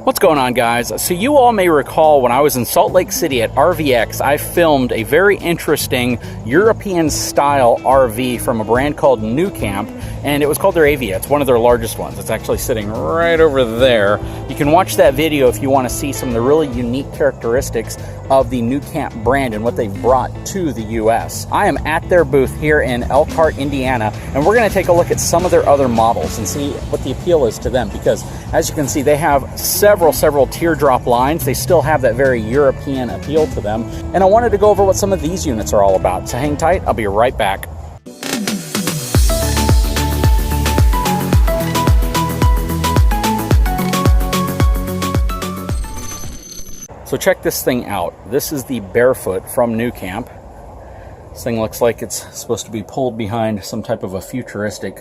What's going on, guys? So you all may recall when I was in Salt Lake City at RVX, I filmed a very interesting European style RV from a brand called NuCamp, and it was called their Avia. It's one of their largest ones. It's actually sitting right over there. You can watch that video if you want to see some of the really unique characteristics of the NuCamp brand and what they've brought to the US. I am at their booth here in Elkhart, Indiana, and we're going to take a look at some of their other models and see what the appeal is to them, because as you can see, they have several teardrop lines. They still have that very European appeal to them, and I wanted to go over what some of these units are all about. So hang tight, I'll be right back. So check this thing out. This is the Barefoot from NuCamp. This thing looks like it's supposed to be pulled behind some type of a futuristic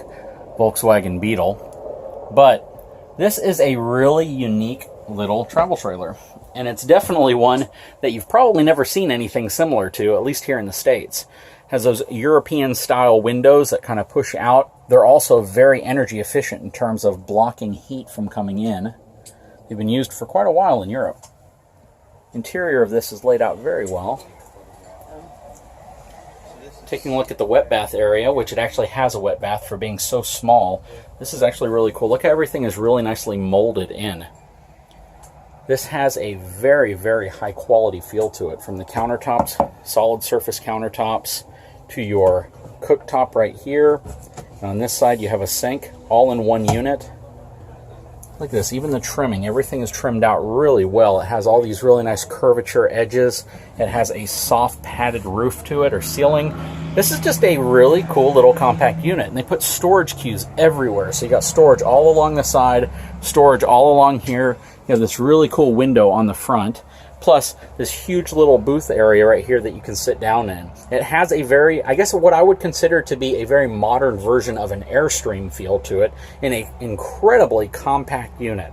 Volkswagen Beetle. But this is a really unique little travel trailer. And it's definitely one that you've probably never seen anything similar to, at least here in the States. It has those European style windows that kind of push out. They're also very energy efficient in terms of blocking heat from coming in. They've been used for quite a while in Europe. Interior of this is laid out very well. Taking a look at the wet bath area, which it actually has a wet bath for being so small. This is actually really cool. Look how everything is really nicely molded in. This has a very high quality feel to it, from the countertops, solid surface countertops, to your cooktop right here. And on this side you have a sink, all in one unit. Look at this, even the trimming, everything is trimmed out really well. It has all these really nice curvature edges. It has a soft padded roof to it, or ceiling. This is just a really cool little compact unit, and they put storage queues everywhere. So you got storage all along the side, storage all along here. You have this really cool window on the front, plus this huge little booth area right here that you can sit down in. It has a very, I guess what I would consider to be a very modern version of an Airstream feel to it, in an incredibly compact unit.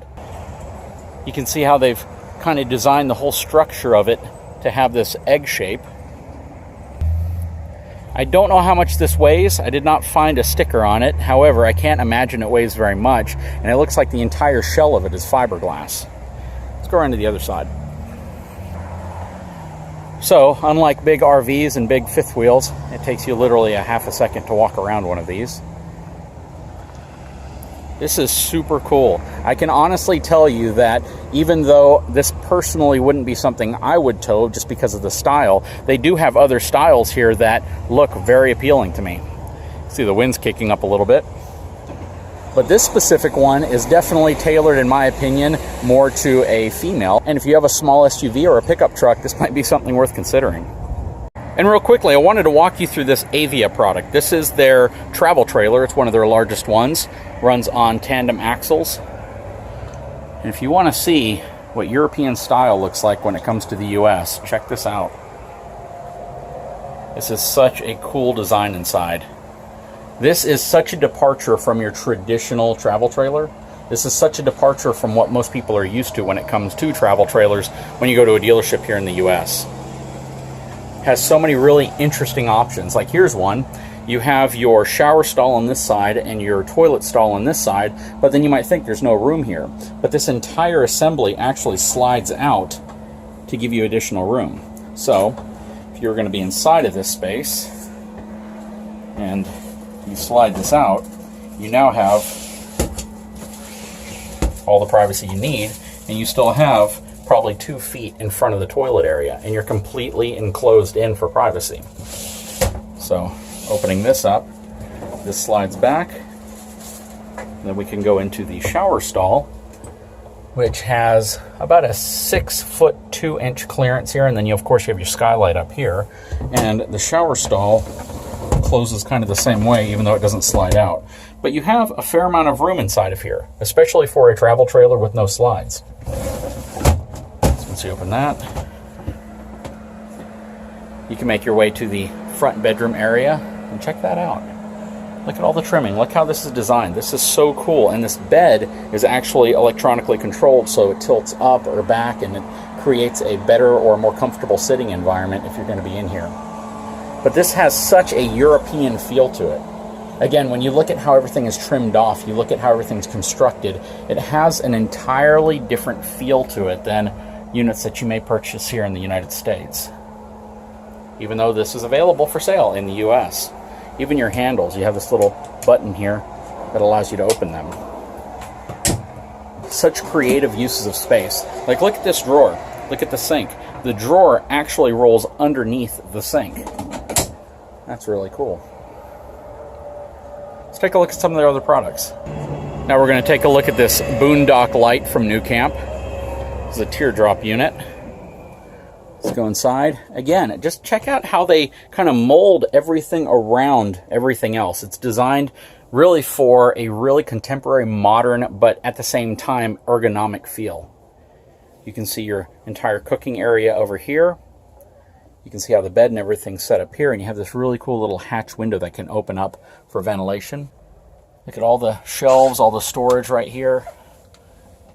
You can see how they've kind of designed the whole structure of it to have this egg shape. I don't know how much this weighs. I did not find a sticker on it. However, I can't imagine it weighs very much, and it looks like the entire shell of it is fiberglass. Let's go around to the other side. So, unlike big RVs and big fifth wheels, it takes you literally a half a second to walk around one of these. This is super cool. I can honestly tell you that even though this personally wouldn't be something I would tow just because of the style, they do have other styles here that look very appealing to me. See, the wind's kicking up a little bit. But this specific one is definitely tailored, in my opinion, more to a female. And if you have a small SUV or a pickup truck, this might be something worth considering. And real quickly, I wanted to walk you through this Avia product. This is their travel trailer. It's one of their largest ones. Runs on tandem axles. And if you want to see what European style looks like when it comes to the US, check this out. This is such a cool design inside. This is such a departure from your traditional travel trailer. This is such a departure from what most people are used to when it comes to travel trailers when you go to a dealership here in the US. It has so many really interesting options. Like here's one. You have your shower stall on this side and your toilet stall on this side, but then you might think there's no room here. But this entire assembly actually slides out to give you additional room. So if you're going to be inside of this space and you slide this out, you now have all the privacy you need, and you still have probably 2 feet in front of the toilet area, and you're completely enclosed in for privacy. So opening this up, this slides back, and then we can go into the shower stall, which has about a 6-foot 2-inch clearance here, and then of course you have your skylight up here, and the shower stall closes kind of the same way, even though it doesn't slide out. But you have a fair amount of room inside of here, especially for a travel trailer with no slides. So once you open that, you can make your way to the front bedroom area, and check that out. Look at all the trimming. Look how this is designed. This is so cool. And this bed is actually electronically controlled, so it tilts up or back, and it creates a better or more comfortable sitting environment if you're going to be in here. But this has such a European feel to it. Again, when you look at how everything is trimmed off, you look at how everything's constructed, it has an entirely different feel to it than units that you may purchase here in the United States. Even though this is available for sale in the US. Even your handles, you have this little button here that allows you to open them. Such creative uses of space. Like, look at this drawer. Look at the sink. The drawer actually rolls underneath the sink. That's really cool. Let's take a look at some of their other products. Now we're going to take a look at this Boondock Light from NuCamp. This is a teardrop unit. Let's go inside. Again, just check out how they kind of mold everything around everything else. It's designed really for a really contemporary, modern, but at the same time ergonomic feel. You can see your entire cooking area over here. You can see how the bed and everything's set up here, and you have this really cool little hatch window that can open up for ventilation. Look at all the shelves, all the storage right here.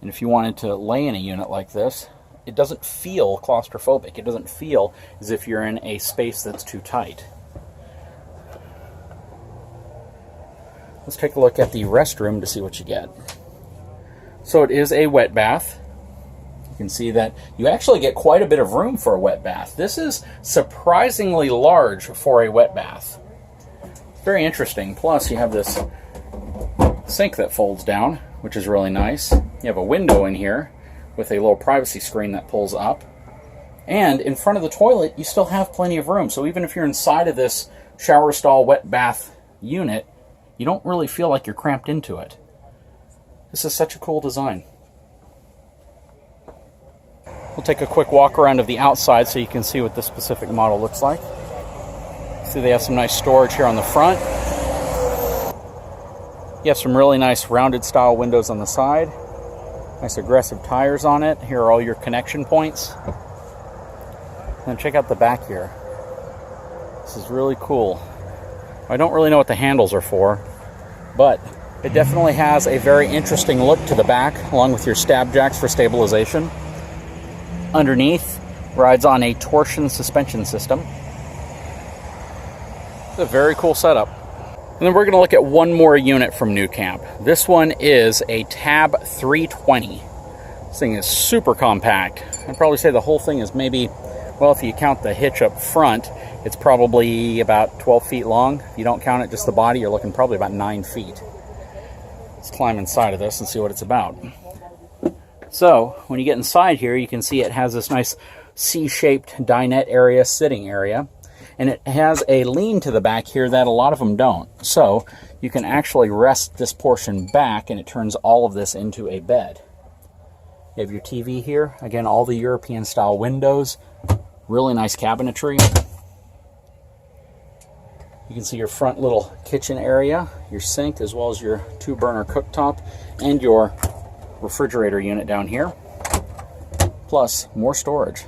And if you wanted to lay in a unit like this, it doesn't feel claustrophobic. It doesn't feel as if you're in a space that's too tight. Let's take a look at the restroom to see what you get. So it is a wet bath. You can see that you actually get quite a bit of room for a wet bath. This is surprisingly large for a wet bath. Very interesting. Plus you have this sink that folds down, which is really nice. You have a window in here with a little privacy screen that pulls up. And in front of the toilet, you still have plenty of room. So even if you're inside of this shower stall wet bath unit, you don't really feel like you're cramped into it. This is such a cool design. We'll take a quick walk around of the outside so you can see what this specific model looks like. See, they have some nice storage here on the front. You have some really nice rounded style windows on the side. Nice aggressive tires on it. Here are all your connection points. And check out the back here. This is really cool. I don't really know what the handles are for, but it definitely has a very interesting look to the back, along with your stab jacks for stabilization. Underneath rides on a torsion suspension system. It's a very cool setup. And then we're going to look at one more unit from NuCamp. This one is a Tab 320. This thing is super compact. I'd probably say the whole thing is maybe, well, if you count the hitch up front, it's probably about 12 feet long. If you don't count it, just the body, you're looking probably about 9 feet. Let's climb inside of this and see what it's about. So, when you get inside here, you can see it has this nice C-shaped dinette area, sitting area. And it has a lean to the back here that a lot of them don't. So, you can actually rest this portion back and it turns all of this into a bed. You have your TV here. Again, all the European style windows. Really nice cabinetry. You can see your front little kitchen area, your sink, as well as your 2-burner cooktop and your refrigerator unit down here, plus more storage.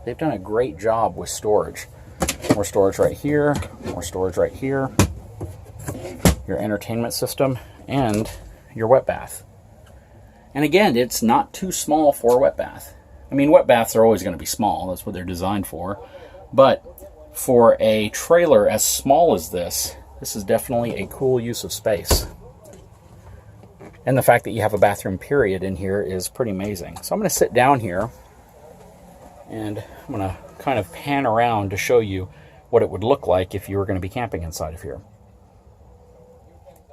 They've done a great job with storage. More storage right here, more storage right here, your entertainment system, and your wet bath. And again, it's not too small for a wet bath. I mean, wet baths are always going to be small. That's what they're designed for. But for a trailer as small as this is definitely a cool use of space. And the fact that you have a bathroom period in here is pretty amazing. So I'm going to sit down here and I'm going to kind of pan around to show you what it would look like if you were going to be camping inside of here.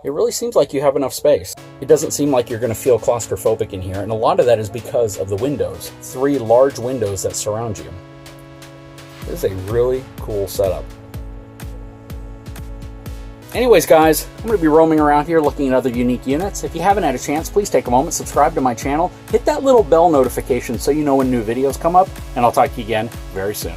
It really seems like you have enough space. It doesn't seem like you're going to feel claustrophobic in here, and a lot of that is because of the windows. 3 large windows that surround you. This is a really cool setup. Anyways, guys, I'm going to be roaming around here looking at other unique units. If you haven't had a chance, please take a moment, subscribe to my channel, hit that little bell notification so you know when new videos come up, and I'll talk to you again very soon.